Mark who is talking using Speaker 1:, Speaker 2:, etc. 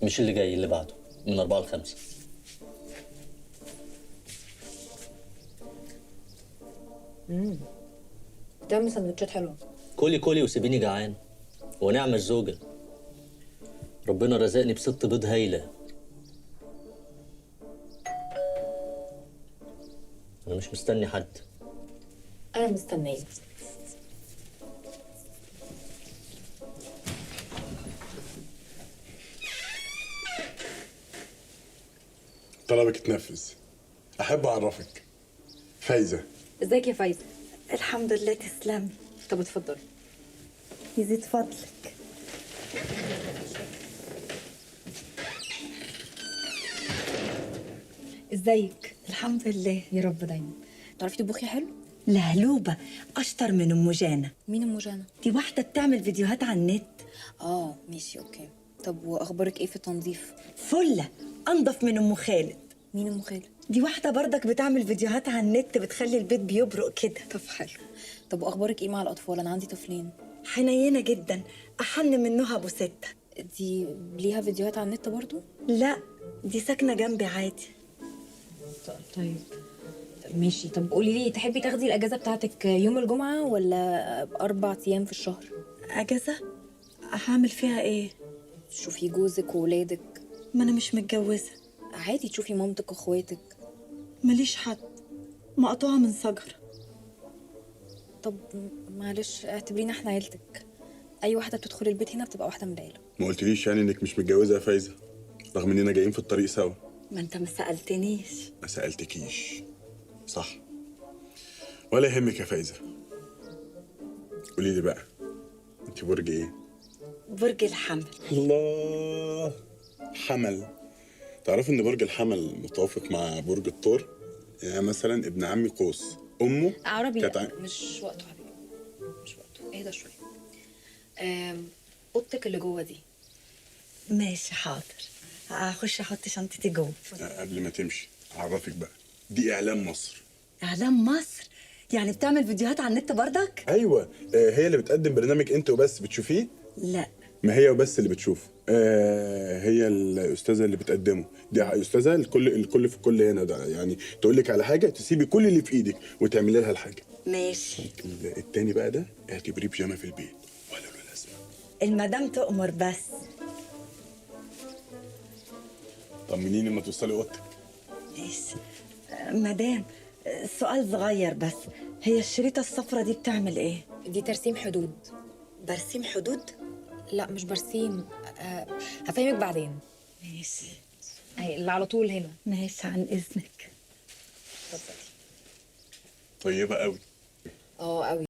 Speaker 1: مش اللي جاي، اللي بعده، من 4 ل5.
Speaker 2: بتعمل سندوتشات حلوه.
Speaker 1: كلي كلي وسيبيني جعان. ونعم الزوجة، ربنا رزقني بست بيض هايلة. أنا مش مستني حد.
Speaker 2: انا مستنيه.
Speaker 3: طلبك اتنفذ. احب اعرفك فايزه.
Speaker 2: ازيك يا فايزه؟
Speaker 4: الحمد لله، تسلمي.
Speaker 2: طب اتفضلي.
Speaker 4: يزيد فضلك.
Speaker 2: ازيك؟
Speaker 4: الحمد لله.
Speaker 2: يا رب دايما. تعرفي تطبخي حلو؟
Speaker 4: لهلوبة أشطر من أم جانا.
Speaker 2: مين ام جانا؟
Speaker 4: دي واحدة بتعمل فيديوهات على النت.
Speaker 2: ماشي اوكي. طب واخبارك ايه في التنظيف؟
Speaker 4: فلة أنضف من أم خالد.
Speaker 2: مين ام خالد؟
Speaker 4: دي واحدة برضك بتعمل فيديوهات على النت بتخلي البيت بيبرق كده.
Speaker 2: طب حلو. طب واخبارك ايه مع الاطفال؟ انا عندي طفلين.
Speaker 4: حنينة جدا، أحن من نهى أبو 6.
Speaker 2: دي ليها فيديوهات على النت برضو؟
Speaker 4: لا، دي ساكنة جنبي عادي.
Speaker 2: طيب ماشي. طب قولي لي، تحبي تاخدي الاجازه بتاعتك يوم الجمعه ولا 4 ايام في الشهر؟
Speaker 4: أجازة؟ هعمل فيها إيه؟
Speaker 2: تشوفي جوزك وولادك.
Speaker 4: ما أنا مش متجوزة.
Speaker 2: عادي تشوفي مامتك واخواتك.
Speaker 4: ماليش حد، مقطوعة من شجرة.
Speaker 2: طب معلش اعتبرينا احنا عيلتك. اي واحده بتدخل البيت هنا بتبقى واحده من العيله.
Speaker 3: ما قلتليش يعني انك مش متجوزه يا فايزه، رغم اننا جايين في الطريق سوا.
Speaker 4: ما أنت ما سألتنيش.
Speaker 3: ما سالتكيش، صح؟ ولا يهمك يا فايزه. قولي لي بقى، انت برج ايه؟
Speaker 4: برج الحمل.
Speaker 3: الله، حمل. تعرف ان برج الحمل متوافق مع برج الثور؟ يعني مثلا ابن عمي قوس، امه
Speaker 2: عربي
Speaker 3: كانت
Speaker 2: لا، مش وقته حبيبي، مش وقته. اهدى شويه. اوضتك اللي جوه دي.
Speaker 4: ماشي حاضر، هخش احط شنطتي جوه.
Speaker 3: قبل ما تمشي اعرفك بقى، دي اعلام مصر.
Speaker 4: اعلام مصر؟ يعني بتعمل فيديوهات على النت برضك؟
Speaker 3: ايوه، هي اللي بتقدم برنامج انت وبس بتشوفيه.
Speaker 4: لا.
Speaker 3: ما هي وبس اللي بتشوف. هي الاستاذه اللي بتقدمه دي استاذه الكل في الكل هنا ده، يعني تقول لك على حاجه تسيبي كل اللي في ايدك وتعملي لها الحاجه.
Speaker 4: ماشي.
Speaker 3: التاني بقى ده اعتبريه بيجامه في البيت ولا له لازمه.
Speaker 4: المدام تؤمر بس.
Speaker 3: طمنيني لما توصلي اوضتك.
Speaker 4: ماشي. مدام، سؤال صغير بس، هي الشريطة الصفرا دي بتعمل ايه؟
Speaker 2: دي ترسيم حدود.
Speaker 4: برسيم حدود؟
Speaker 2: لا مش برسيم. هفهمك بعدين.
Speaker 4: ماشي.
Speaker 2: اهي اللي على طول هنا.
Speaker 4: ماشي، عن اذنك.
Speaker 2: اتفضلي.
Speaker 3: طيبه قوي.
Speaker 2: قوي.